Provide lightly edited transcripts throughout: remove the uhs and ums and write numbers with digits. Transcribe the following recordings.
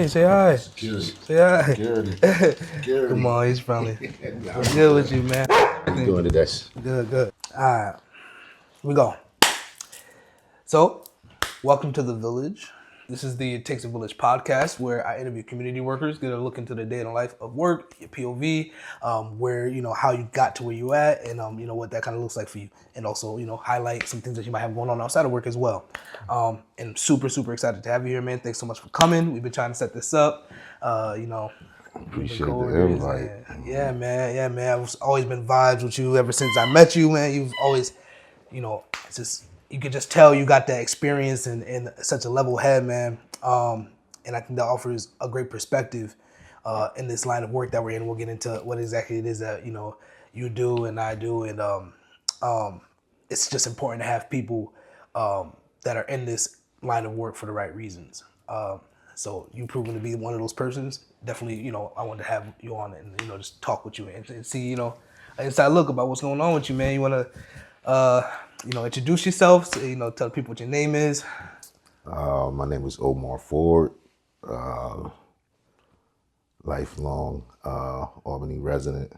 hi. Say hi. Security. Say hi. Security. Security. Come on, he's friendly. What's good with you, man? How you doing today? Good. All right, we go. So, welcome to the village. This is the It Takes a Village podcast, where I interview community workers, get a look into the day in the life of work, your POV, where how you got to where you at, and what that kind of looks like for you, and also highlight some things that you might have going on outside of work as well. And super excited to have you here, man. Thanks so much for coming. We've been trying to set this up. Appreciate the invite. Yeah, man. I've always been vibes with you ever since I met you, man. You've always, it's just you could just tell you got that experience and such a level head, man. And I think that offers a great perspective in this line of work that we're in. We'll get into what exactly it is that you do and I do, and it's just important to have people that are in this line of work for the right reasons. So you've proven to be one of those persons. Definitely, I wanted to have you on and just talk with you and see an inside look about what's going on with you, man. You want to introduce yourself, tell people what your name is. My name is Omar Ford, lifelong Albany resident.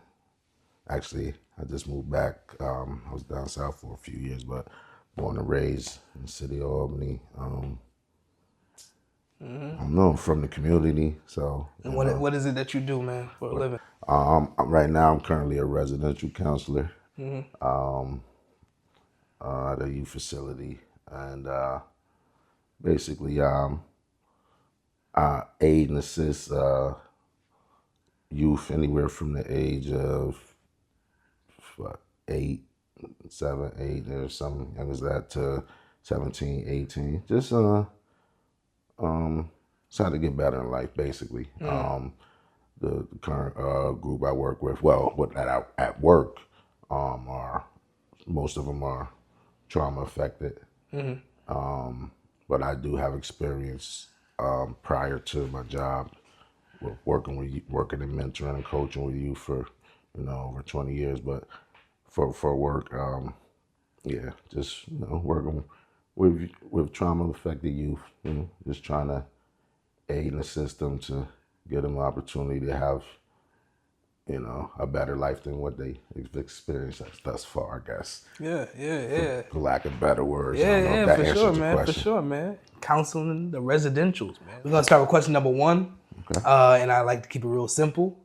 Actually, I just moved back. I was down south for a few years, but born and raised in the city of Albany. I don't know, from the community. So. And what is it that you do, man, for a living? Right now, I'm currently a residential counselor. At a youth facility, and basically I aid and assist youth anywhere from the age of 8, 7, 8, or some young as that, to 17, 18. Just try to get better in life, basically. The current group I work with, at work, most of them are trauma affected. But I do have experience prior to my job with working and mentoring and coaching with youth for over 20 years. But for work, just working with trauma affected youth, just trying to aid and assist them to get them an opportunity to have a better life than what they experienced thus far, I guess. Yeah. For lack of better words. I don't know if that answers the question. For sure, man. Counseling the residentials, man. We're gonna start with question number 1. Okay. And I like to keep it real simple.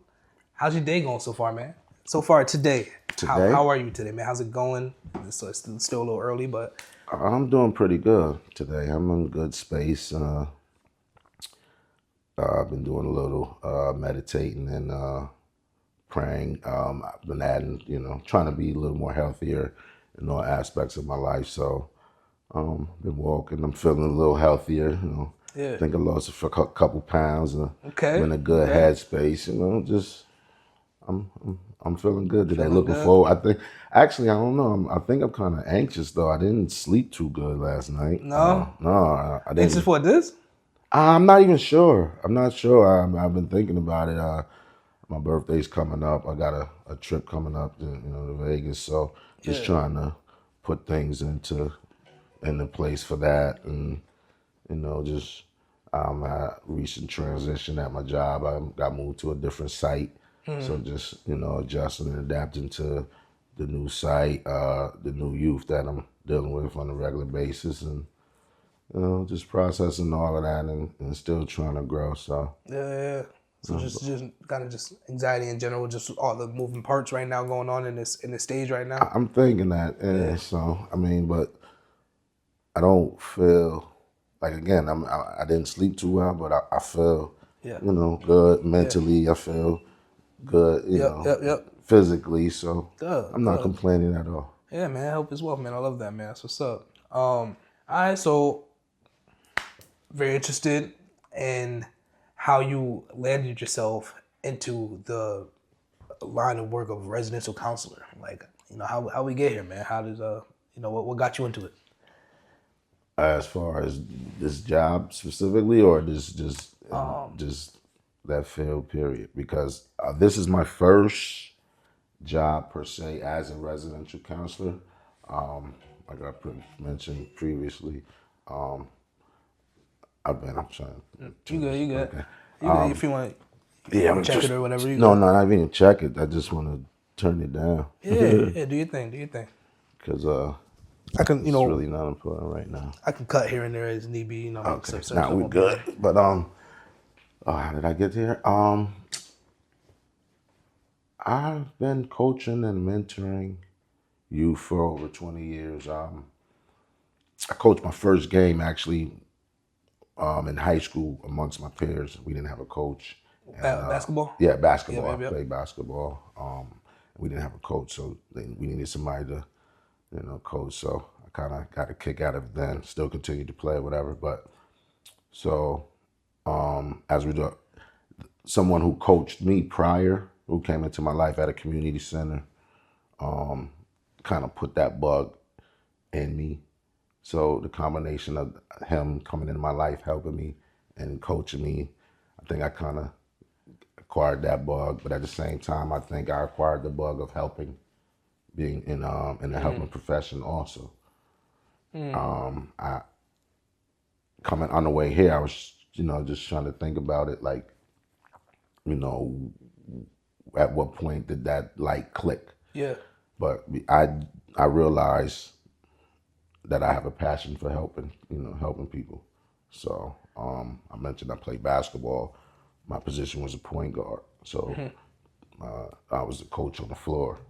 How's your day going so far, man? So far today. How are you today, man? How's it going? So it's still a little early, but I'm doing pretty good today. I'm in good space. I've been doing a little meditating and praying. I've been adding, trying to be a little more healthier in all aspects of my life. So been walking. I'm feeling a little healthier. Yeah. I think I lost a couple pounds. Okay. I'm in a good headspace. Just I'm feeling good today. Looking good. forward. I don't know. I think I'm kind of anxious though. I didn't sleep too good last night. No? I didn't. Anxious for this? I'm not even sure. I'm not sure. I've been thinking about it. My birthday's coming up. I got a trip coming up to Vegas. So just trying to put things into place for that, and just at recent transition at my job. I got moved to a different site. So just adjusting and adapting to the new site, the new youth that I'm dealing with on a regular basis, and just processing all of that and still trying to grow. So Yeah. So just kind of just anxiety in general, just all the moving parts right now going on in this stage right now. I'm thinking that. Yeah. So but I don't feel like, again, I didn't sleep too well, but I feel good mentally. I feel good, Yep. physically. So Good, I'm not complaining at all. Yeah, man. I hope as well, man. I love that, man. That's what's up. All right, so very interested in how you landed yourself into the line of work of residential counselor. Like, how we get here, man? How does what got you into it? As far as this job specifically, or just that field period, because this is my first job per se as a residential counselor. Like I mentioned previously, I'm trying. You good? Okay. If you want Yeah, I'm check just it or whatever, you no, good. no, not even check it. I just want to turn it down. Yeah. Do your thing. Do your thing. Because I can, it's really not important right now. I can cut here and there as need be. Make Okay, some certain now stuff we more good. clear. But how did I get here? I've been coaching and mentoring youth for over 20 years. I coached my first game actually in high school amongst my peers. We didn't have a coach. And Basketball. yeah, basketball. Yep. I played basketball. We didn't have a coach, so we needed somebody to, coach. So I kind of got a kick out of it then. Still continued to play, whatever. But so as we do, someone who coached me prior, who came into my life at a community center, kind of put that bug in me. So the combination of him coming into my life, helping me and coaching me, I think I kind of acquired that bug. But at the same time, I think I acquired the bug of helping, being in the helping profession also. I coming on the way here, I was just trying to think about it, like, at what point did that light click? Yeah. But I realized that I have a passion for helping people. So I mentioned I played basketball. My position was a point guard. So I was a coach on the floor.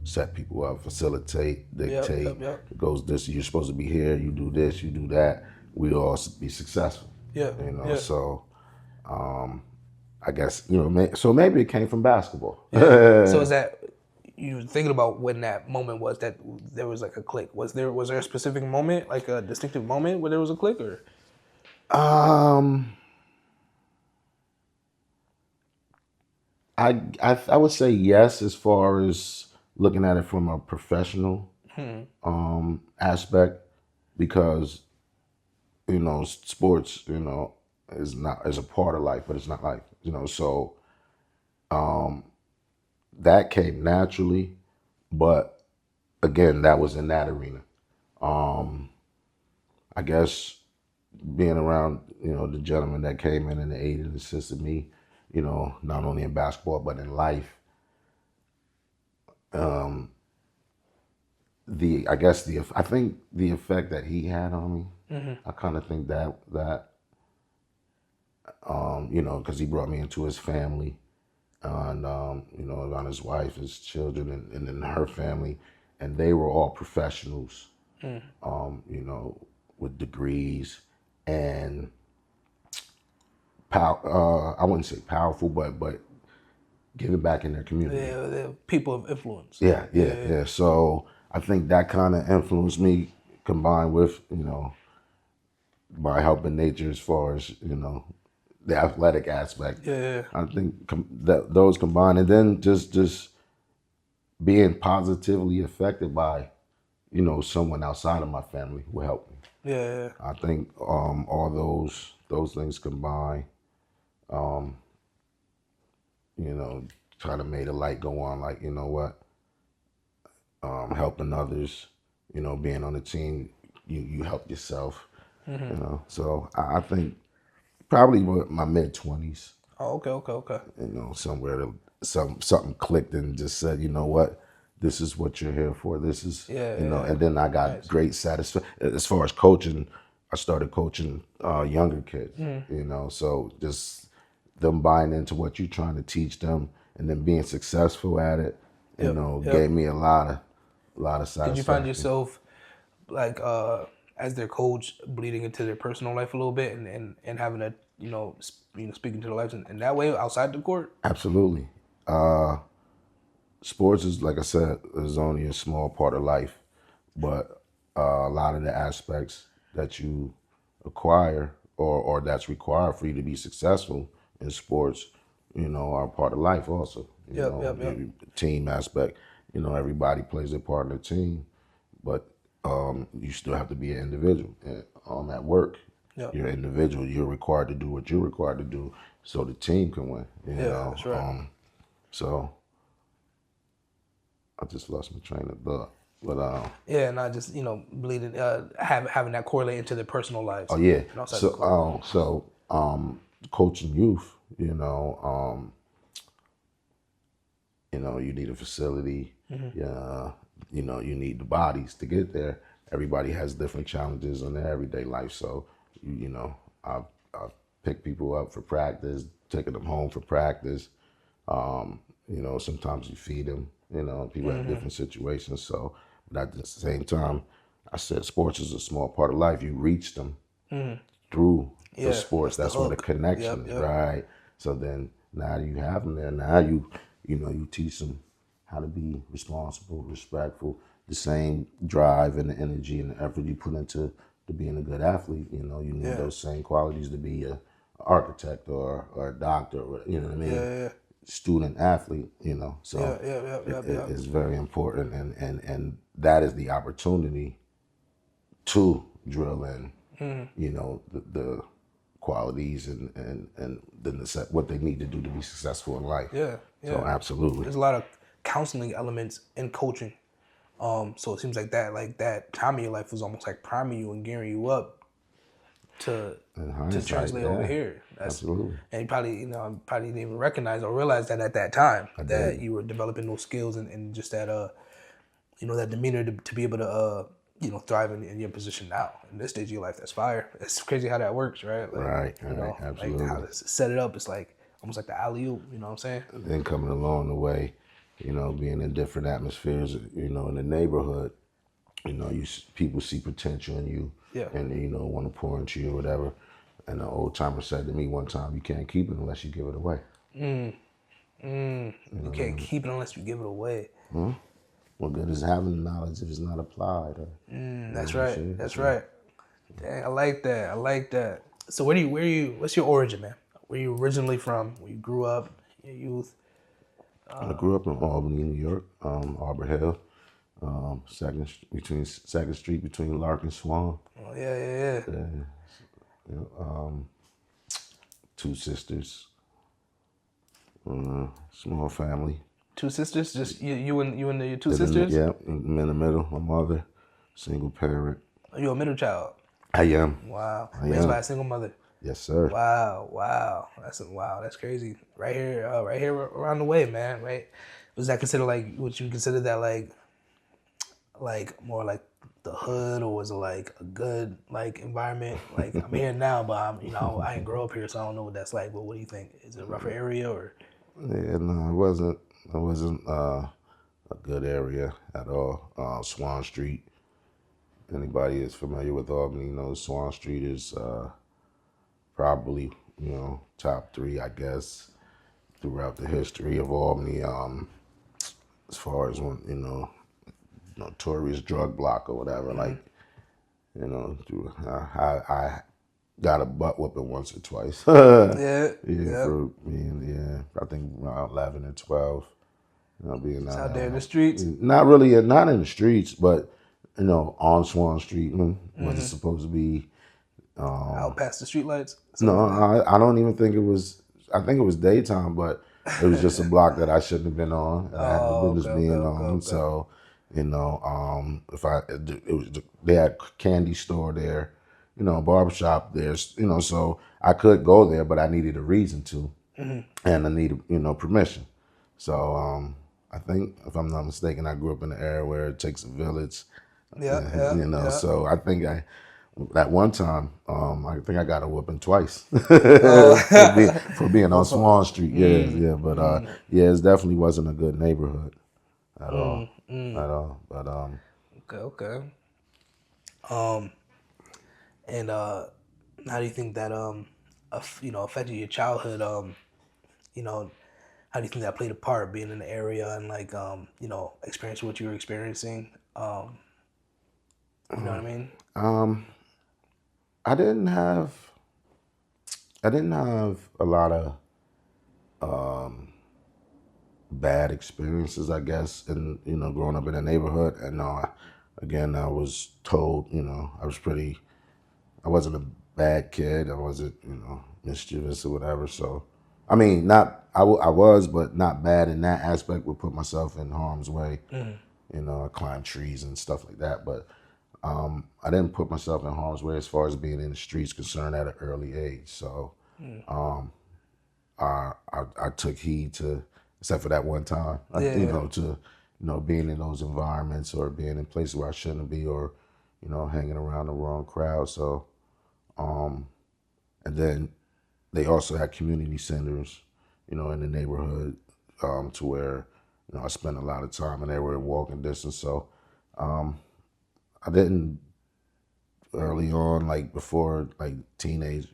Set people up, facilitate, dictate. Yep. It goes this. You're supposed to be here. You do this. You do that. We all be successful. Yeah. So I guess so maybe it came from basketball. Yeah. So is that you thinking about when that moment was that there was like a click? Was there a specific moment, like a distinctive moment where there was a click, or? I would say yes, as far as looking at it from a professional aspect, because sports is a part of life, but it's not life. So that came naturally, but again, that was in that arena. I guess being around the gentleman that came in the '80s and assisted me, not only in basketball but in life. I think the effect that he had on me, I kind of think that because he brought me into his family, and around his wife, his children, and then her family, and they were all professionals, with degrees and I wouldn't say powerful, but giving back in their community. Yeah, the people of influence. Yeah. So I think that kind of influenced me, combined with by helping nature as far as the athletic aspect. Yeah. I think that those combined, and then just being positively affected by someone outside of my family who helped me. Yeah. I think all those things combined, kind of made a light go on. Like, what, helping others, being on the team, you help yourself. So I think probably my mid-20s. Oh, okay. Somewhere something clicked and just said, what, this is what you're here for. This is, and then I got great satisfaction. As far as coaching, I started coaching younger kids, so just them buying into what you're trying to teach them and then being successful at it, gave me a lot of satisfaction. Did you find yourself like as their coach bleeding into their personal life a little bit and having to speaking to their lives in that way outside the court? Absolutely. Sports is, like I said, is only a small part of life, but a lot of the aspects that you acquire or that's required for you to be successful in sports, are part of life also. The team aspect, everybody plays their part in the team, but you still have to be an individual. At work, you're an individual. You're required to do what you're required to do so the team can win. That's right. So I just lost my train of thought. But not just bleeding, having that correlate into their personal lives. oh yeah. And outside the court. Coaching youth, You know, you need a facility. Yeah, you need the bodies to get there. Everybody has different challenges in their everyday life. So, I've picked people up for practice, taking them home for practice. Sometimes you feed them. People have different situations. So, but at the same time, I said sports is a small part of life. You reach them through the Yeah, sports. that's the That's where the hook. connection Yep, is, yep. right? So then now you have them there. Now you teach them how to be responsible, respectful, the same drive and the energy and the effort you put into to being a good athlete. You need Yeah, those same qualities to be a architect or a doctor, or, you know what I mean? yeah, Student athlete, yeah, so yeah, yeah, yeah, yeah. it's very important, and that is the opportunity to drill in, the qualities and what they need to do to be successful in life. Yeah, So yeah. absolutely. There's a lot of counseling elements in coaching. So it seems like that time of your life was almost like priming you and gearing you up to In to hindsight, translate over yeah, here. That's absolutely. and you probably didn't even recognize or realize that at that time I that did. you were developing those skills and just that that demeanor to be able to thrive in your position now in this stage of your life. That's fire. It's crazy how that works, right? Like Right, right, like how absolutely. to set it up. It's like almost like the alley oop. You know what I'm saying? Then coming along the way, being in different atmospheres, in the neighborhood, people see potential in you, Yeah. and want to pour into you or whatever. And the old timer said to me one time, "You can't keep it unless you give it away." You can't keep it unless you give it away. What good is having the knowledge if it's not applied? That's You right. see? That's So right. Dang, I like that. I like that. So where you what's your origin, man? Where you originally from? Where you grew up, your youth? I grew up in Albany, New York, Arbor Hill, Second Street between Lark and Swan. Oh yeah, yeah, yeah. Two sisters, small family. Two sisters? Just you and your two Then sisters? I'm in the middle. My mother, single parent. Oh, you a middle child? I am. Wow. I Raised by am. a single mother. Yes, sir. Wow, wow. That's crazy. Right here around the way, man. Right? Was that considered like would you consider that like more like the hood, or was it like a good like environment? Like I'm here now, but I didn't grow up here, so I don't know what that's like. But what do you think? Is it a rougher area or? Yeah, no, it wasn't. It wasn't a good area at all. Swan Street. Anybody is familiar with Albany knows Swan Street is probably top three, I guess, throughout the history of Albany. As far as when notorious drug block or whatever. Like I got a butt whooping once or twice. Yeah, Yeah, yeah. for being I think around 11 or 12. Being It's down out there there on in the streets. not really, not in the streets, but on Swan Street. Was it supposed to be? Out past the streetlights. Something No, like that. I don't even think it was. I think it was daytime, but it was just a block that I shouldn't have been on, and I had no Oh, business okay, okay, being okay, on. okay. So, if they had candy store there, barbershop there, so I could go there, but I needed a reason to, and I needed permission. So, I think if I'm not mistaken, I grew up in an era where it takes a village, Yeah, yeah, yeah. So I think at one time, I think I got a whooping twice Oh, for being on Swan Street. Yeah, yeah, but yeah, it definitely wasn't a good neighborhood at all, at all. But okay, okay. And how do you think that affected your childhood? You know, how do you think that played a part being in the area and like experiencing what you were experiencing? You know what I mean? I didn't have a lot of bad experiences, I guess, and growing up in a neighborhood. And again, I was told, I wasn't a bad kid. I wasn't, mischievous or whatever. So, I mean, I was, but not bad in that aspect. Would put myself in harm's way. I climbed trees and stuff like that. But I didn't put myself in harm's way as far as being in the streets concerned at an early age. So, I took heed to, except for that one time, to being in those environments or being in places where I shouldn't be, or hanging around the wrong crowd. So, and then they also had community centers, in the neighborhood, to where I spent a lot of time, and they were walking distance. So I didn't early on, like before, like teenage,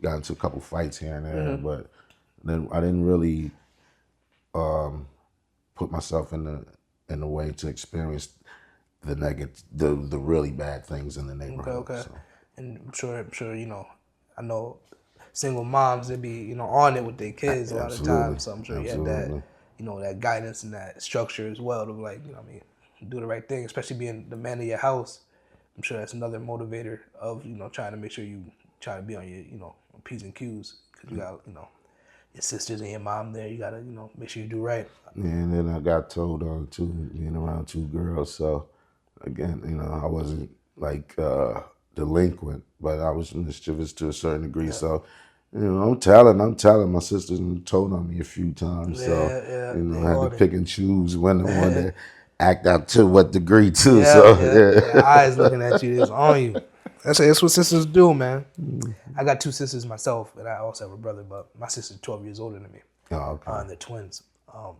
got into a couple fights here and there, but then I didn't really put myself in the way to experience the negative, the really bad things in the neighborhood. Okay. So. And I'm sure, I know single moms, they be, on it with their kids a lot of times. So I'm sure you had that, that guidance and that structure as well to like, do the right thing, especially being the man of your house. I'm sure that's another motivator of, trying to make sure you try to be on your, P's and Q's, because you got, your sisters and your mom there. You got to, make sure you do right. Yeah, and then I got told on too, being around two girls. So again, I wasn't like delinquent, but I was mischievous to a certain degree. Yeah. So, I'm telling my sisters and told on me a few times. I had to pick and choose when I wanted to act out to what degree too. Yeah. Eyes looking at you, it's on you. That's what sisters do, man. I got two sisters myself, and I also have a brother, but my sister's 12 years older than me. Oh, okay. And they're twins.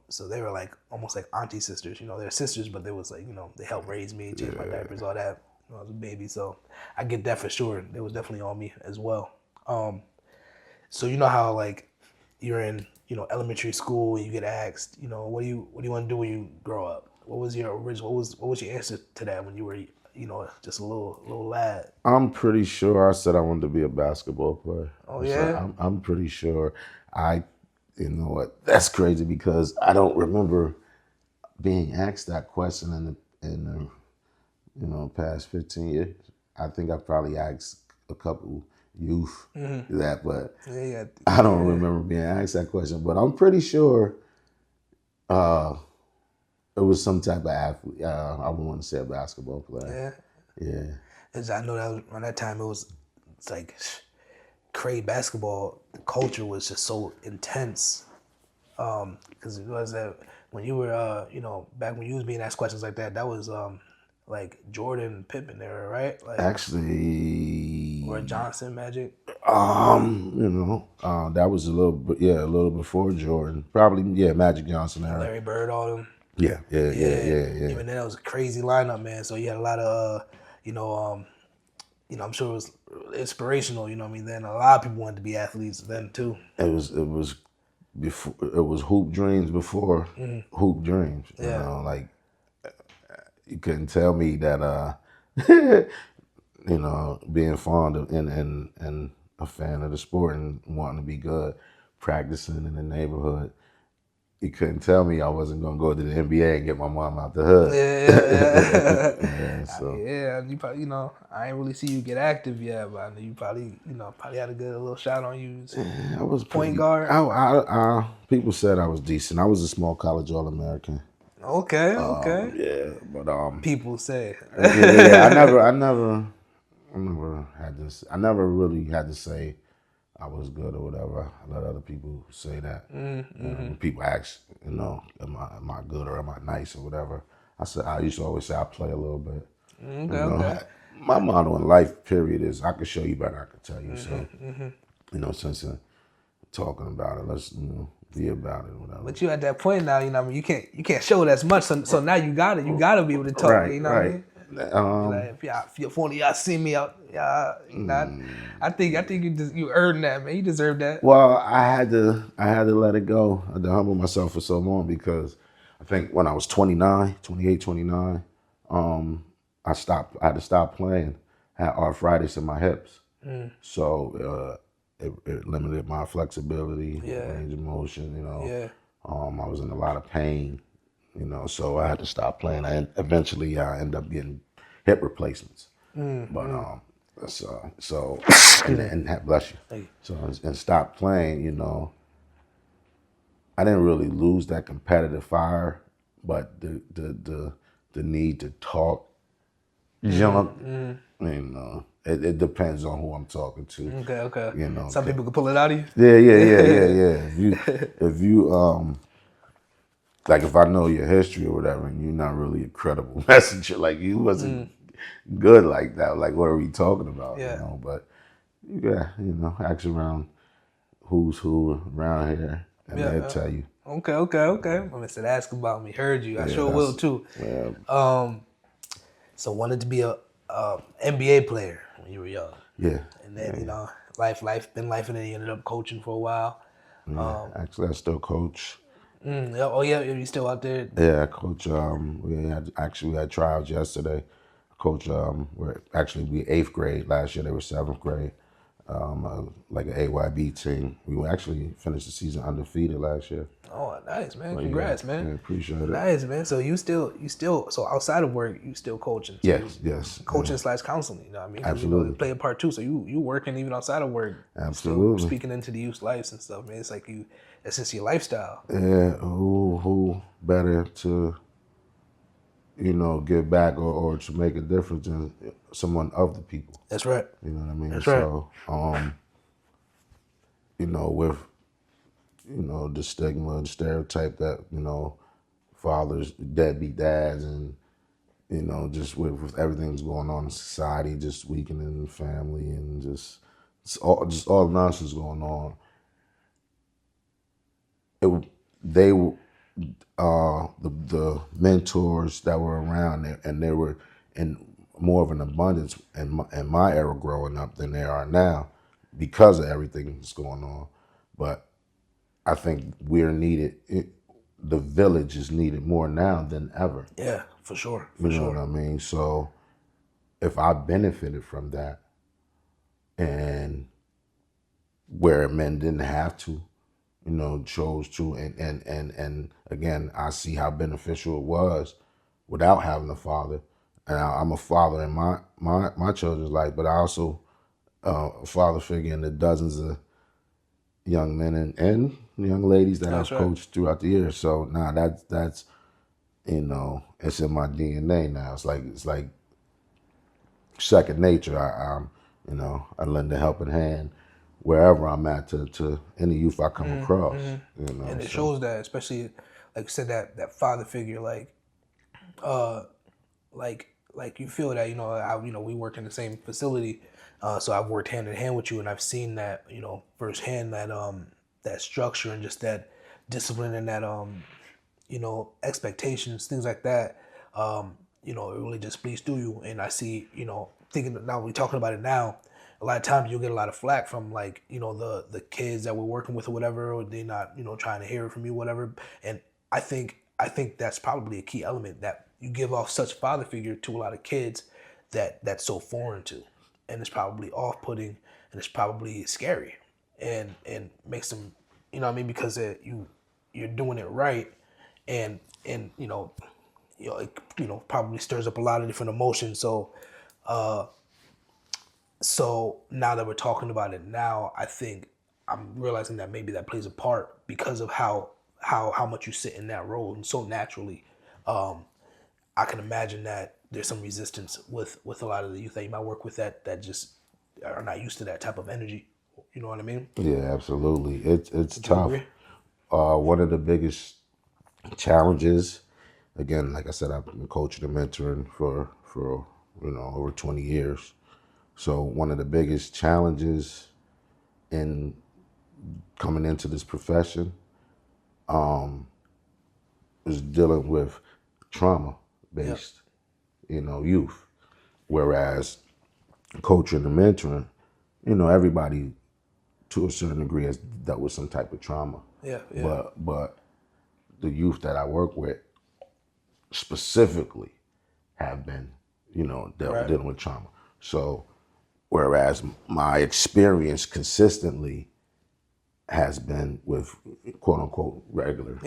So they were like almost like auntie sisters. They're sisters, but they was like, they helped raise me, change my diapers, all that when I was a baby. So I get that for sure. They was definitely on me as well. So you know how like you're in, elementary school and you get asked, what do you want to do when you grow up? What was your original? What was your answer to that when you were, just a little lad? I'm pretty sure I said I wanted to be a basketball player. Oh yeah. So I'm pretty sure you know what? That's crazy because I don't remember being asked that question in the past 15 years. I think I probably asked a couple youth that, but I don't remember being asked that question. But I'm pretty sure it was some type of athlete. I wouldn't want to say a basketball player. Yeah. As I know that around that time it's like crazy basketball. The culture was just so intense. Because it was that when you were back when you was being asked questions like that was like Jordan, Pippen era, right? Like, actually, or Johnson, Magic. That was a little before Jordan. Probably, Magic Johnson era. Larry Bird, all them. Yeah. Even then, it was a crazy lineup, man. So you had a lot of, I'm sure it was inspirational. Then a lot of people wanted to be athletes then too. It was before. It was hoop dreams before hoop dreams. Like you couldn't tell me that. Being fond of and a fan of the sport and wanting to be good, practicing in the neighborhood. You couldn't tell me I wasn't gonna go to the NBA and get my mom out the hood. You probably, I ain't really see you get active yet, but I know you probably, had a little shot on you. I was point guard. People said I was decent. I was a small college All-American. Okay. But people say. I never really had to say I was good or whatever. I let other people say that. When people ask, am I good or am I nice or whatever? I used to always say I play a little bit. Okay. My motto in life, period, is I can show you better, I can tell you. So, since talking about it, let's be about it or whatever. But you at that point now, you can't show it as much. So now you got be able to talk. Right, you know what I mean? If one of y'all see me out, I think you earned that, man. You deserve that. Well, I had to let it go. I had to humble myself for so long because I think when I was 28, 29, I had to stop playing. I had arthritis in my hips, so it limited my flexibility, range of motion. I was in a lot of pain. So I had to stop playing. Eventually I ended up getting hip replacements. But so bless you. So and stopped playing. I didn't really lose that competitive fire, but the need to talk junk, It depends on who I'm talking to. Okay. You know, Some people can pull it out of you. yeah. If you like if I know your history or whatever, and you're not really a credible messenger, like you wasn't good like that. Like what are we talking about? Yeah. You know, but ask around who's who around here, and they'll tell you. Okay. I'm gonna say ask about me. Heard you. I Yeah, sure will too. yeah, So wanted to be a NBA player when you were young, yeah. and then life, and then you ended up coaching for a while. Yeah. Actually, I still coach. Yeah, oh yeah, you still out there? Yeah, I coach. We had trials yesterday. Coach, we 8th grade. Last year they were 7th grade. Like an AYB team. We actually finished the season undefeated last year. Oh, nice, man. But Congrats, man. Yeah, appreciate it. Nice, man. So you still so outside of work, you still coaching? So Yes. Coaching / counseling. You know what I mean? Absolutely. You play a part too. So you working even outside of work. Absolutely. Still speaking into the youth lives and stuff, man. It's like it's just your lifestyle. Yeah. Who better to give back or to make a difference than someone of the people? That's right. You know what I mean? That's right. So with the stigma and stereotype that fathers, deadbeat dads, and just with everything that's going on in society, just weakening the family, and just all the nonsense going on. They were the mentors that were around there, and they were in more of an abundance in my era growing up than they are now because of everything that's going on. But I think we're needed. The village is needed more now than ever. Yeah, for sure. You know what I mean? So if I benefited from that, and where men didn't have to, chose to, and again, I see how beneficial it was without having a father. And I'm a father in my children's life, but I also a father figure in the dozens of young men and young ladies that I've coached throughout the years. So now that's it's in my DNA now. It's like second nature. I lend a helping hand wherever I'm at to any youth I come across. And it shows that, especially like you said, that father figure, like you feel that we work in the same facility, so I've worked hand in hand with you, and I've seen that firsthand, that structure and just that discipline and that expectations, things like that. It really just bleeds through you, and I see thinking now we're talking about it now. A lot of times you'll get a lot of flack from the kids that we're working with or whatever, or they're not trying to hear it from you, whatever. And I think that's probably a key element, that you give off such father figure to a lot of kids that's so foreign to, and it's probably off-putting, and it's probably scary, and makes them because you're doing it right, and it probably stirs up a lot of different emotions. So now that we're talking about it now, I think I'm realizing that maybe that plays a part because of how much you sit in that role, and so naturally. I can imagine that there's some resistance with a lot of the youth that you might work with that just are not used to that type of energy. You know what I mean? Yeah, absolutely. It's tough. One of the biggest challenges, again, like I said, I've been coaching and mentoring for over 20 years. So one of the biggest challenges in coming into this profession is dealing with trauma-based, youth. Whereas coaching and mentoring, everybody to a certain degree has dealt with some type of trauma. Yeah. But the youth that I work with specifically have been, dealing with trauma. So whereas my experience consistently has been with quote unquote regular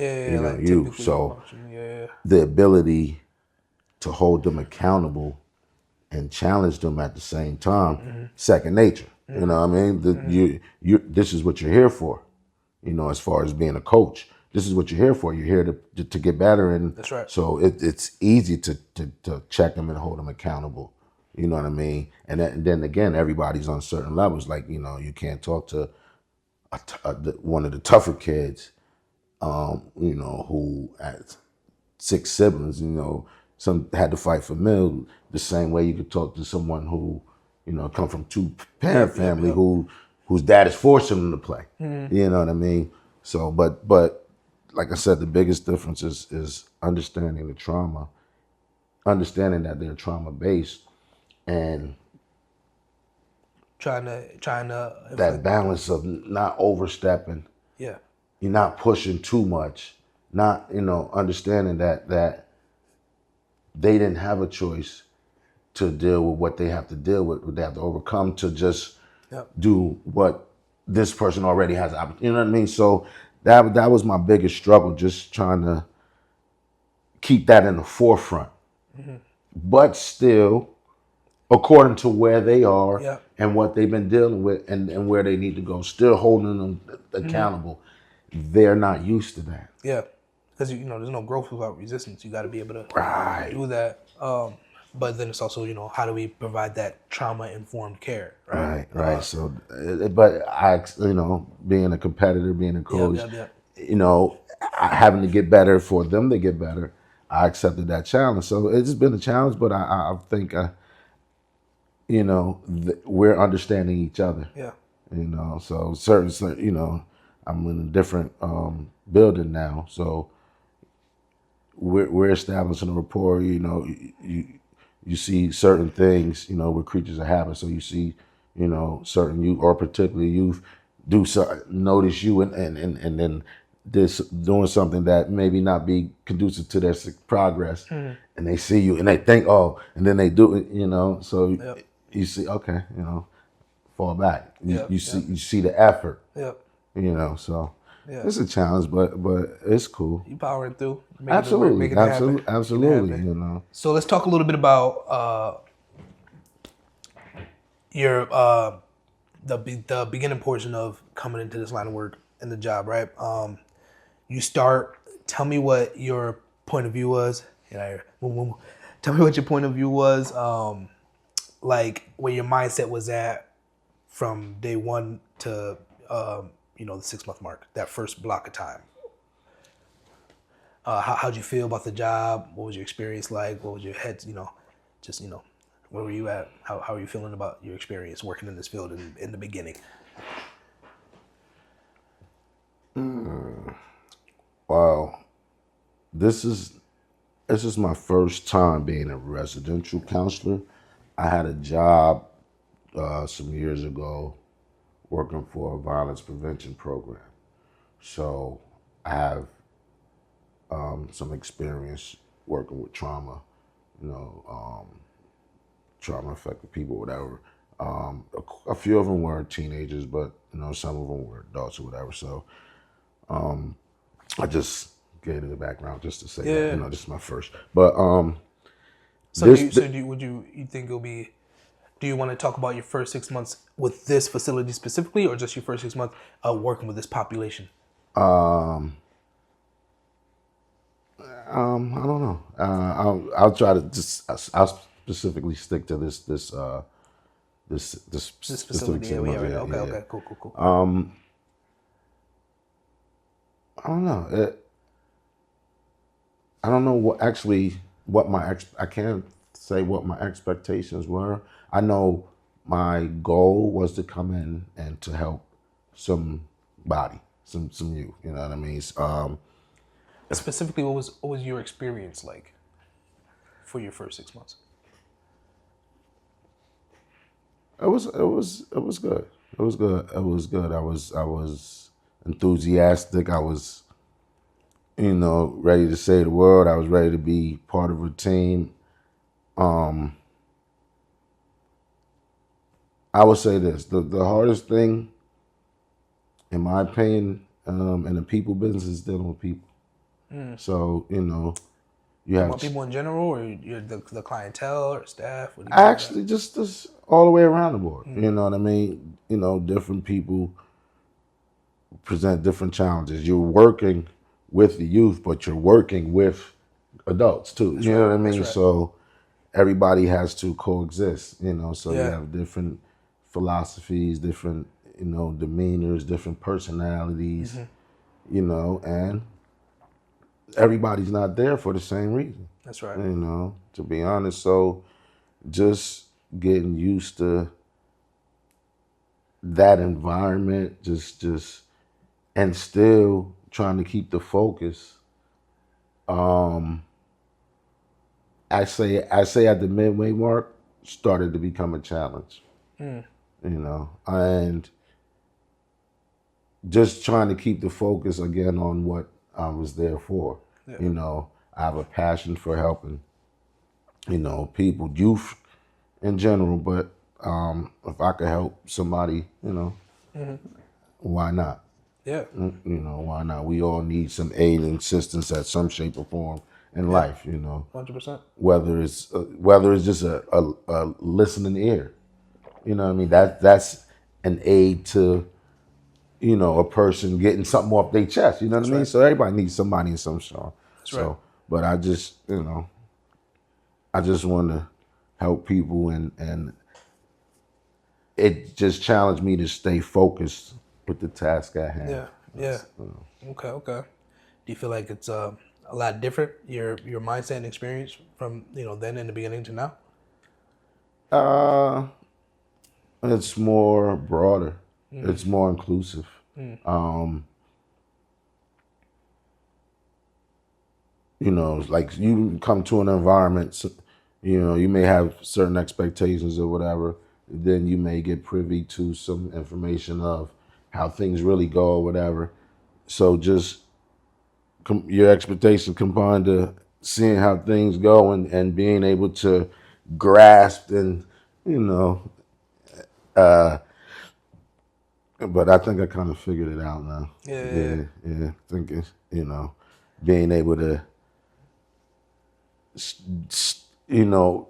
youth. So the ability to hold them accountable and challenge them at the same time, second nature. You know what I mean? This is what you're here for. As far as being a coach, this is what you're here for. You're here to get better, and that's right. So it's easy to check them and hold them accountable You know what I mean? And then again, everybody's on certain levels. Like, you can't talk to one of the tougher kids, who has 6 siblings. Some had to fight for meal. The same way you could talk to someone who, come from two-parent family whose dad is forcing them to play. You know what I mean? So, but like I said, the biggest difference is understanding the trauma, understanding that they're trauma based, and trying to that balance of not overstepping. Yeah. You're not pushing too much. Not, understanding that they didn't have a choice to deal with what they have to deal with, what they have to overcome to just do what this person already has. You know what I mean? So that was my biggest struggle, just trying to keep that in the forefront. But still, according to where they are and what they've been dealing with and where they need to go, still holding them accountable. They're not used to that. Yeah. Because, there's no growth without resistance. You got to be able to do that. But then it's also, how do we provide that trauma-informed care, right? Right. So, but I, being a competitor, being a coach, having to get better for them to get better, I accepted that challenge. So it's been a challenge, but I think, we're understanding each other. Yeah. So certain, I'm in a different building now, so we're establishing a rapport. You see certain things, we're creatures of habit. So you see, certain youth, or particularly youth, notice you and then this doing something that maybe not be conducive to their progress, and they see you and they think, oh, and then they do it, So you see, okay, fall back. You see the effort. Yep. So it's a challenge, but it's cool. You powering through. Absolutely. So let's talk a little bit about your the beginning portion of coming into this line of work and the job, right? Tell me what your point of view was. Tell me what your point of view was, like where your mindset was at from day one to the 6-month mark, that first block of time. How'd you feel about the job? What was your experience like? What was your head, where were you at? How are you feeling about your experience working in this field in the beginning? Wow. This is my first time being a residential counselor. I had a job some years ago working for a violence prevention program. So I have some experience working with trauma, trauma affected people, whatever. A few of them were teenagers, but some of them were adults or whatever. So I just gave it the background just to say that, this is my first. But do you think it'll be? Do you want to talk about your first 6 months with this facility specifically, or just your first 6 months working with this population? I don't know. I'll try to I'll specifically stick to this facility area. Okay, cool. I don't know. I don't know I can't say what my expectations were. I know my goal was to come in and to help somebody, some youth. You know what I mean? Specifically, what was your experience like for your first 6 months? It was good. It was good. I was enthusiastic. I was, ready to save the world. I was ready to be part of a team. I would say this: the hardest thing, in my opinion, in the people business is dealing with people. So you have people in general, or the clientele or staff. Actually, just all the way around the board. You know what I mean? Different people present different challenges. You're working with the youth, but you're working with adults too. You know what I mean? Right. So everybody has to coexist, so you Yeah. have different philosophies, different, demeanors, different personalities, and everybody's not there for the same reason, That's right. to be honest. So just getting used to that environment, just and still trying to keep the focus. I say at the midway mark started to become a challenge, and just trying to keep the focus again on what I was there for. Yeah. I have a passion for helping, people, youth in general, but if I could help somebody, why not? Yeah. Why not? We all need some aid and assistance at some shape or form in Yeah. life, 100%. whether it's just a listening ear, what I mean. That's an aid to a person getting something off their chest, what I That's mean. right. So everybody needs somebody in some song. That's right. So, but I just want to help people, and it just challenged me to stay focused with the task at hand. Yeah. Yeah. Okay. Okay. Do you feel like it's a lot different, your mindset and experience from then in the beginning to now? Uh, it's more broader. It's more inclusive. Like you come to an environment, you may have certain expectations or whatever. Then you may get privy to some information of how things really go or whatever. So just your expectations combined to seeing how things go, and being able to grasp and, you know, but I think I kind of figured it out now. Yeah. Yeah. I think it's, being able to, deal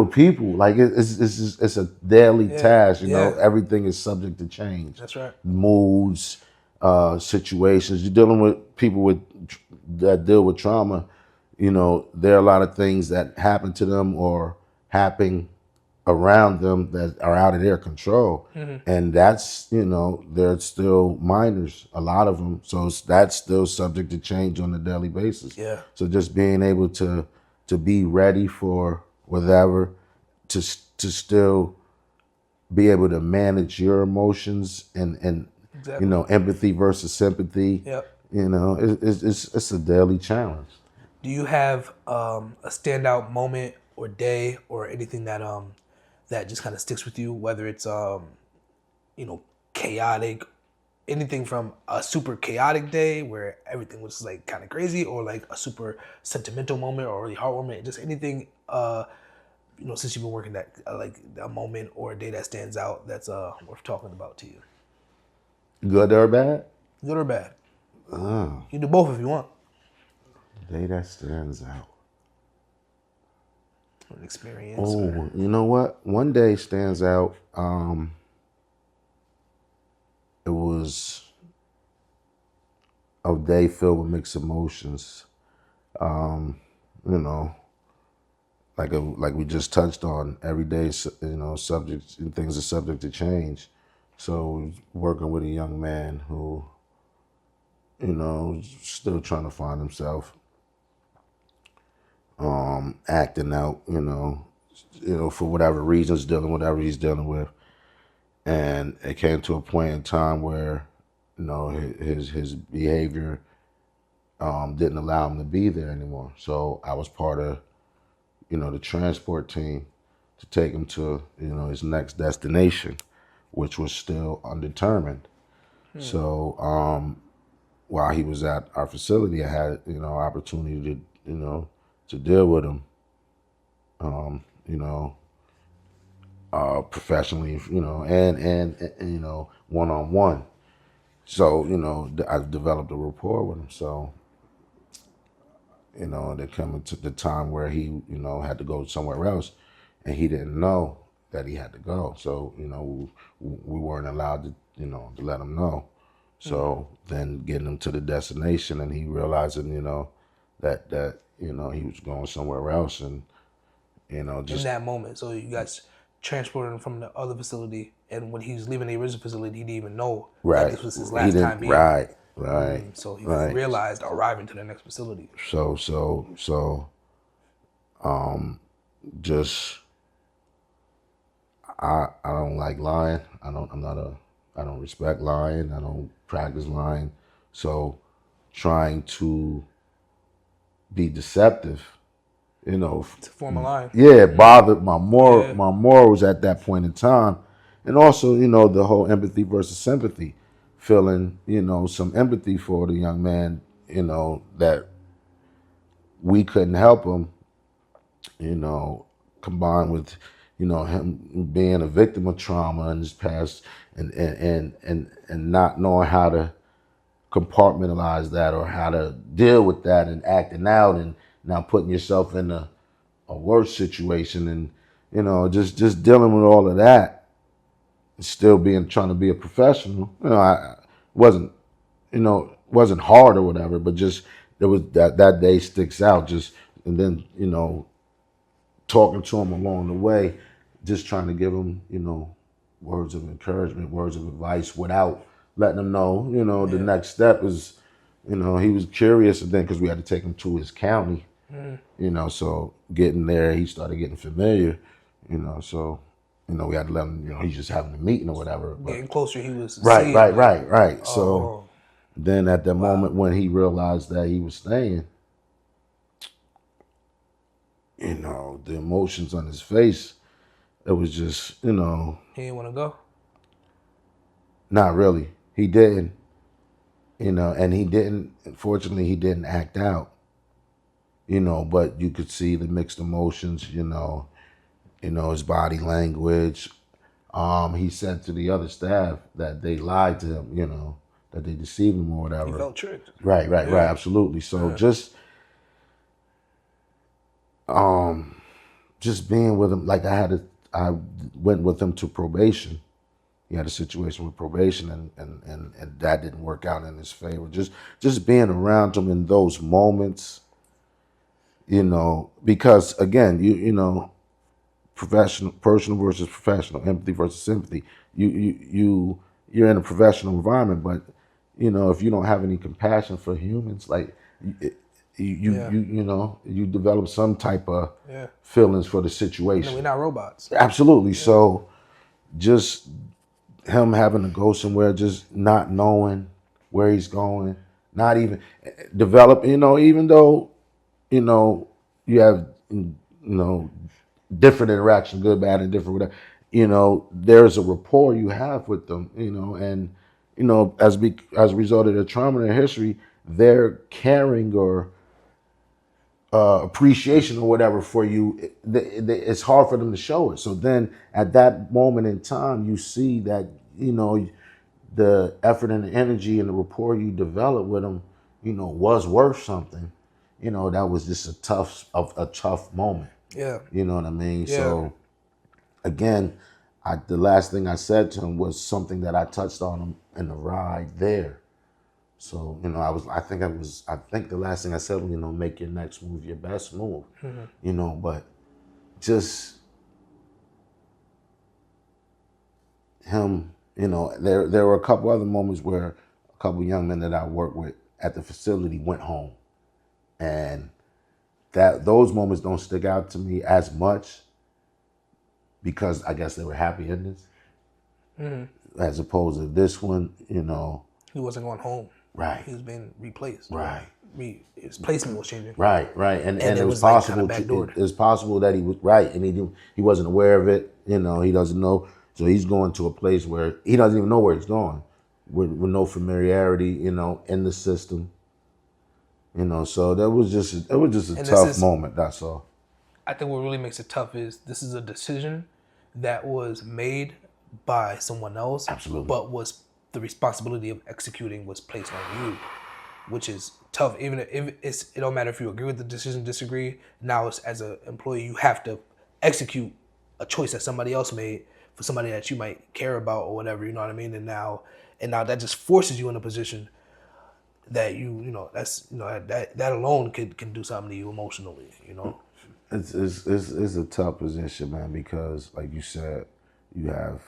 with people. Like it's a daily task. Yeah. Everything is subject to change. That's right. Moods, situations. You're dealing with people that deal with trauma. There are a lot of things that happen to them or happen around them that are out of their control. And that's, they're still minors, a lot of them. So that's still subject to change on a daily basis. Yeah. So just being able to be ready for whatever, to still be able to manage your emotions, and Exactly. empathy versus sympathy. Yep. It's a daily challenge. Do you have a standout moment or day or anything that just kind of sticks with you, whether it's chaotic, anything from a super chaotic day where everything was like kind of crazy, or like a super sentimental moment or a really heartwarming, just anything since you've been working, that like a moment or a day that stands out that's worth talking about to you, Good or bad? good or bad. Oh, You can do both if you want. day that stands out. An experience. Oh, you know what? One day stands out. It was a day filled with mixed emotions. You know, like we just touched on, every day, subject things are subject to change. So working with a young man who, is still trying to find himself, acting out, for whatever reasons, dealing with whatever he's dealing with. And it came to a point in time where, his behavior didn't allow him to be there anymore. So I was part of, the transport team to take him to, his next destination, which was still undetermined. So while he was at our facility, I had, opportunity to, to deal with him, you know, professionally, and one on one. So, I developed a rapport with him. So, there came to the time where he, had to go somewhere else, and he didn't know that he had to go. So, we weren't allowed to, to let him know. So then getting him to the destination, and he realizing, that he was going somewhere else, and You know, in just that moment. So you guys transported him from the other facility, and when he was leaving the original facility, he didn't even know that right. this was his He last didn't. time being there. Right. So he Right. realized arriving to the next facility. So, just I don't like lying. I don't respect lying. I don't practice lying. So, trying to be deceptive, you know, To form a line. yeah, it bothered Yeah. my morals at that point in time, and also, you know, the whole empathy versus sympathy, feeling, you know, some empathy for the young man, you know, that we couldn't help him, you know, combined with, you know, him being a victim of trauma in his past, and not knowing how to compartmentalize that or how to deal with that and acting out and now putting yourself in a worse situation, and you know, just dealing with all of that, and still being trying to be a professional. You know, I wasn't, you know, wasn't hard or whatever, but just there was that day sticks out. Just and then, you know, talking to him along the way, just trying to give him, you know, words of encouragement, words of advice, without letting him know, you know, the next step is, you know, he was curious, and then because we had to take him to his county, you know, so getting there, he started getting familiar, you know, so, you know, we had to let him, you know, he's just having a meeting or whatever. But Getting closer, he was right, seeing. right, Like, right, right. So oh, then at the moment when he realized that he was staying, you know, the emotions on his face, it was just, you know, he didn't want to go. not really. He didn't, you know, and he didn't, unfortunately, he didn't act out, you know, but you could see the mixed emotions, you know, his body language. He said to the other staff that they lied to him, you know, that they deceived him or whatever. He felt tricked. Right, absolutely. So just being with him, like I went with him to probation. He had a situation with probation, and that didn't work out in his favor. Just being around him in those moments, you know, because again, you know, professional, personal versus professional, empathy versus sympathy. You're in a professional environment, but you know, if you don't have any compassion for humans, like you know, you develop some type of feelings for the No, situation. we're not robots. Absolutely. So just him having to go somewhere, just not knowing where he's going, not even develop, you know, even though, you know, you have, you know, different interaction, good, bad, and different, whatever, you know, there's a rapport you have with them, you know, and, you know, as a result of their trauma and their history, they're caring or appreciation or whatever for you, it's hard for them to show it. So then at that moment in time, you see that, you know, the effort and the energy and the rapport you develop with them, you know, was worth something. You know, that was just a tough moment. Yeah. You know what I mean? Yeah. So again, the last thing I said to him was something that I touched on him in the ride there. So, you know, I think the last thing I said was, you know, make your next move your best move, you know, but just him, you know, there were a couple other moments where a couple young men that I worked with at the facility went home, and that those moments don't stick out to me as much because I guess they were happy endings, as opposed to this one, you know. He wasn't going home. Right. He was being replaced. Right. His placement was changing. Right, and it it was was like possible. kinda backdoored. It's possible that he was right, and he wasn't aware of it. You know, he doesn't know. So he's going to a place where he doesn't even know where he's going, with no familiarity. You know, in the system. You know, so it was just a tough moment. That's all. I think what really makes it tough is this is a decision that was made by someone else, Absolutely. but was the responsibility of executing was placed on you, which is tough. Even if it don't matter if you agree with the decision, disagree. Now, it's, as an employee, you have to execute a choice that somebody else made for somebody that you might care about or whatever. You know what I mean? And now that just forces you in a position that you know that's that alone can do something to you emotionally. You know. It's a tough position, man, because like you said, you have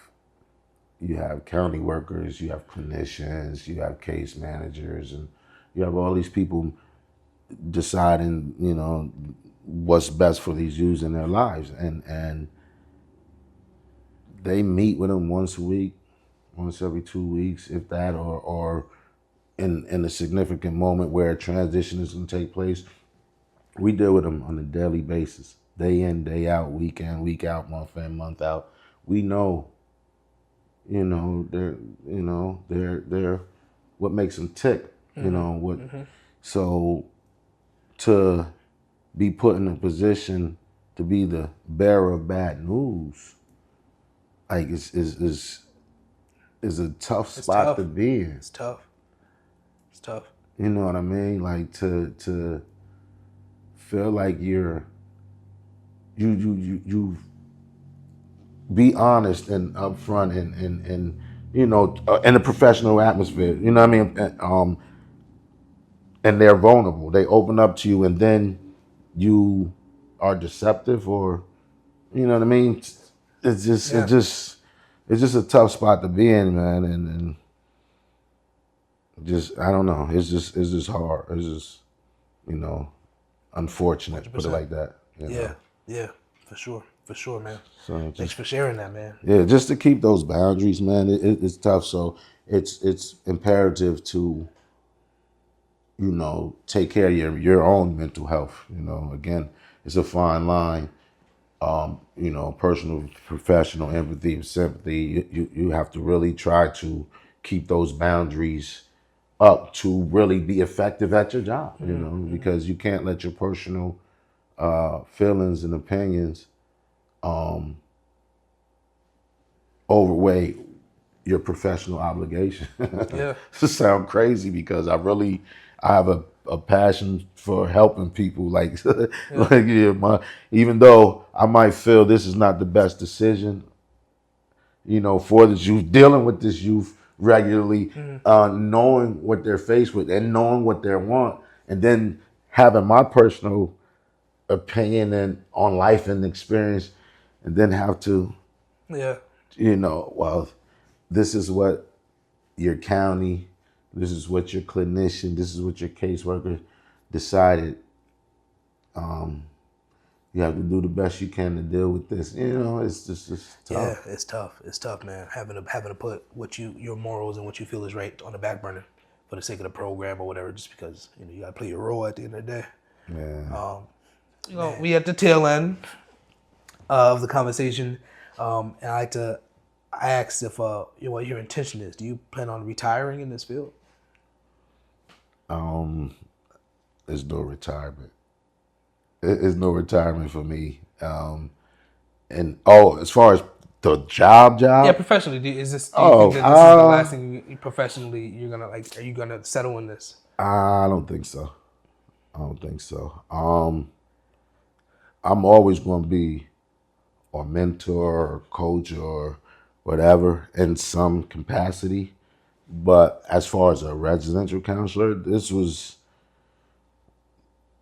you have county workers, you have clinicians, you have case managers, and you have all these people deciding, what's best for these youths in their lives, and they meet with them once a week, once every 2 weeks, if that, or in a significant moment where a transition is going to take place. We deal with them on a daily basis, day in, day out, week in, week out, month in, month out. We know, they're what makes them tick. What. So to be put in a position to be the bearer of bad news, like is a tough It's spot to tough. be in. It's tough. It's tough. You know what I mean? Like to feel like you be honest and upfront and in a professional atmosphere. You know what I mean? And they're vulnerable. They open up to you, and then you are deceptive, or you know what I mean? It's just Yeah. it's just a tough spot to be in, man, and just I don't know. It's just hard. It's just you know unfortunate. Put it 100%. like that. Yeah. Yeah. For sure, man. So Thanks just for sharing that, man. yeah, just to keep those boundaries, man. It's tough. So it's imperative to take care of your own mental health. Again, it's a fine line. Personal, professional, empathy, sympathy. You have to really try to keep those boundaries up to really be effective at your job. Because you can't let your personal feelings and opinions overweigh your professional obligation. Yeah. This sounds crazy because I have a passion for helping people. Like, Yeah. like even though I might feel this is not the best decision, for this youth, dealing with this youth regularly, knowing what they're faced with and knowing what they want, and then having my personal opinion and on life and experience, and then have to, Yeah. well, this is what your county, this is what your clinician, this is what your caseworker decided. You have to do the best you can to deal with this. It's tough. Yeah, it's tough. It's tough, man. Having to put your morals and what you feel is right on the back burner for the sake of the program or whatever, just because you gotta play your role at the end of the day. Yeah. We at the tail end of the conversation, and I asked if what your intention is. Do you plan on retiring in this field? There's no retirement. There's no retirement for me. And as far as the job, Yeah, professionally. Do you think that this is the last thing professionally you're gonna like? Are you gonna settle in this? I don't think so. I don't think so. I'm always going to be a mentor or coach or whatever in some capacity. But as far as a residential counselor, this was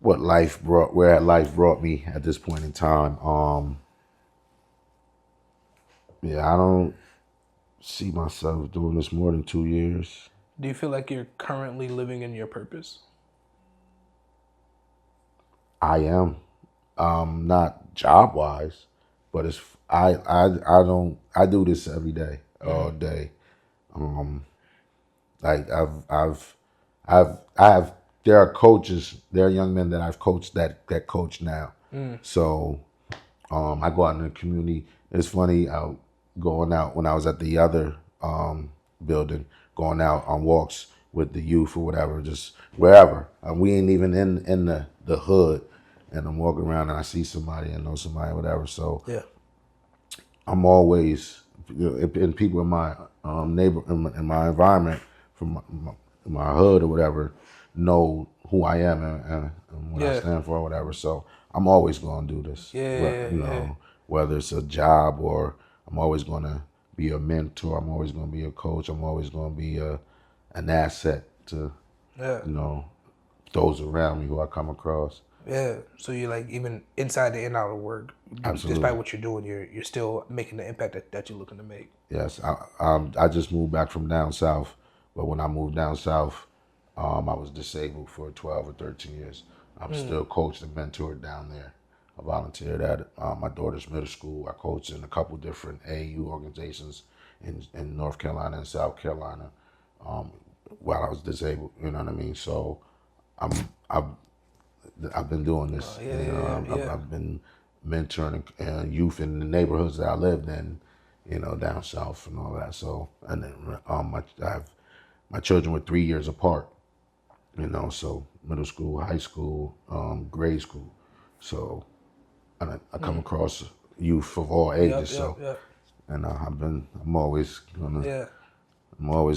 where life brought me at this point in time. I don't see myself doing this more than 2 years. Do you feel like you're currently living in your purpose? I am, not job wise, but I do this every day, all day. Like I have there are coaches, there are young men that I've coached that coach now. So I go out in the community. It's funny, going out when I was at the other building, going out on walks with the youth or whatever, just wherever. We ain't even in the hood, and I'm walking around and I see somebody and know somebody, whatever. So Yeah. I'm always, and people in my in my environment, from my hood or whatever, know who I am and what I stand for or whatever. So I'm always going to do this. Whether it's a job or I'm always going to be a mentor. I'm always going to be a coach. I'm always going to be an asset to those around me who I come across. Yeah. So you're like even inside and out of work, despite Absolutely. what you're doing, you're still making the impact that you're looking to make. Yes, I just moved back from down south, but when I moved down south, I was disabled for 12 or 13 years. I'm still coached and mentored down there. I volunteered at my daughter's middle school. I coached in a couple different AAU organizations in North Carolina and South Carolina um, while I was disabled. You know what I mean? So I'm I've I've been doing this. Yeah, You yeah, know, yeah. I've been mentoring youth in the neighborhoods that I lived in, you know, down south and all that. So, and then I have my children were 3 years apart, you know, so middle school, high school, grade school. So, and I come across youth of all Yep, ages. yep, So, yep. and I'm always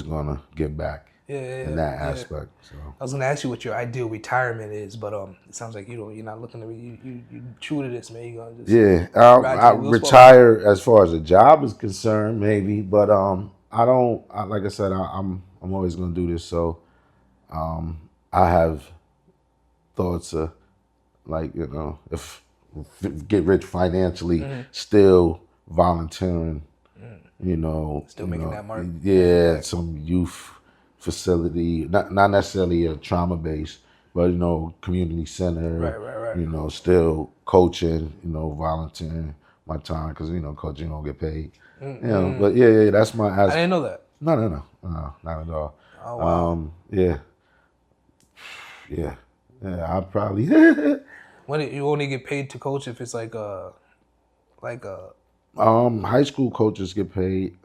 gonna give back Yeah, yeah, in yeah. that Yeah. aspect. So. I was gonna ask you what your ideal retirement is, but it sounds like you're not looking to you true to this, man. You're gonna just Yeah, ride I till the wheels fall off. retire as far as a job is concerned, maybe, but I don't. Like I said, I'm always gonna do this. So I have thoughts of like if get rich financially, still volunteering. Still making that mark. Yeah, some youth facility, not necessarily a trauma base, but community center. Right, right, right. Still coaching. Volunteering my time because coaching don't get paid. But yeah, that's my I didn't know that. no, not at all. Oh wow. Yeah, yeah, yeah. I probably When you only get paid to coach if it's like a high school coaches get paid.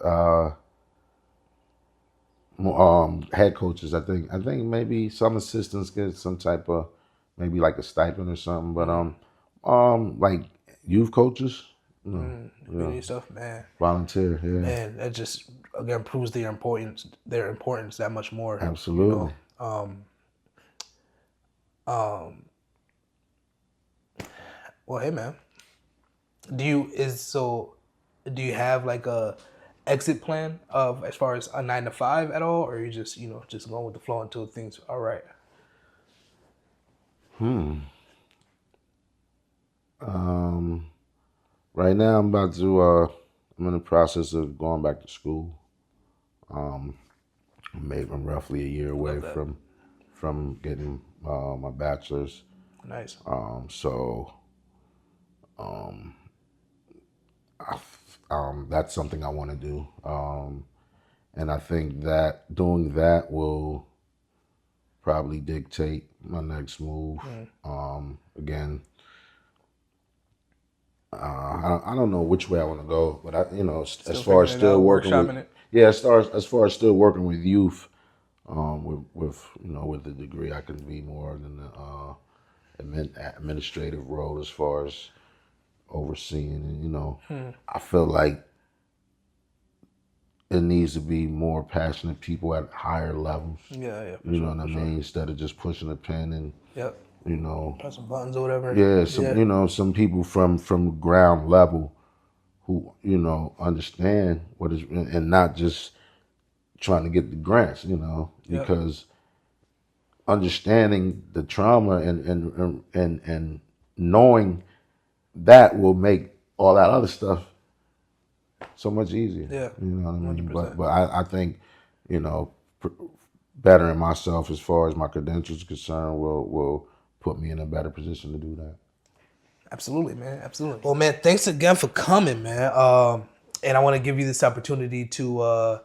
Head coaches, I think maybe some assistants get some type of maybe like a stipend or something. But like youth coaches, no, yeah, community stuff, man. volunteer, yeah, Man, that just again proves their importance that much more. You absolutely. know. Um. Well, hey, man. Do you have like a exit plan of as far as a 9 to 5 at all, or are you just going with the flow until things are right? Right now, I'm in the process of going back to school. I'm roughly a year away Love that. from getting my bachelor's. Nice. So that's something I want to do. And I think that doing that will probably dictate my next move. Again, I don't know which way I want to go, but as Still far as figuring it still out, working with, workshopping it. yeah, as far as still working with youth, with the degree, I can be more than the administrative role as far as overseeing, and I feel like it needs to be more passionate people at higher levels. Yeah, yeah, for You know sure, what I for mean? sure. Instead of just pushing a pen and Yep. you know, Press some buttons or whatever. yeah, Yeah. some people from ground level who understand what is and not just trying to get the grants. Yep. Because understanding the trauma and knowing that will make all that other stuff so much easier. Yeah. You know what I mean? 100%. But I think you know pr- bettering myself as far as my credentials are concerned will put me in a better position to do that. Absolutely, man. Absolutely. Well, man, thanks again for coming, man. And I want to give you this opportunity to,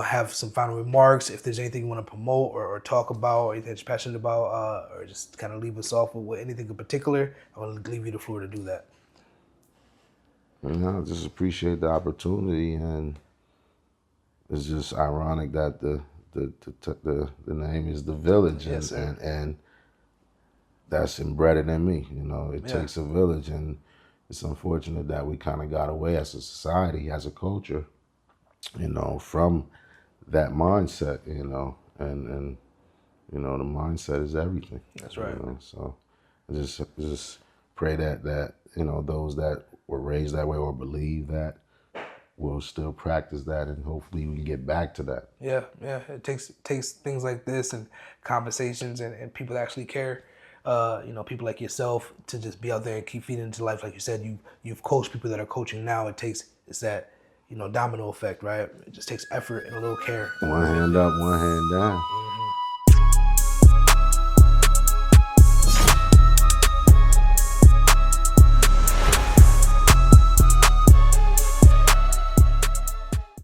have some final remarks. If there's anything you want to promote or talk about, or anything that you're passionate about, or just kind of leave us off with anything in particular, I want to leave you the floor to do that. I just appreciate the opportunity, and it's just ironic that the name is the Village, Yes, and sir. and that's embedded in me. It Yeah. takes a village, and it's unfortunate that we kind of got away as a society, as a culture, from that mindset. And the mindset is everything. That's right. So I just pray that those that were raised that way or believe that will still practice that, and hopefully we can get back to that. Yeah, yeah. It takes things like this and conversations and people that actually care people like yourself to just be out there and keep feeding into life. Like you said, you've coached people that are coaching now. It's that domino effect, right? It just takes effort and a little care. One hand up, one hand down.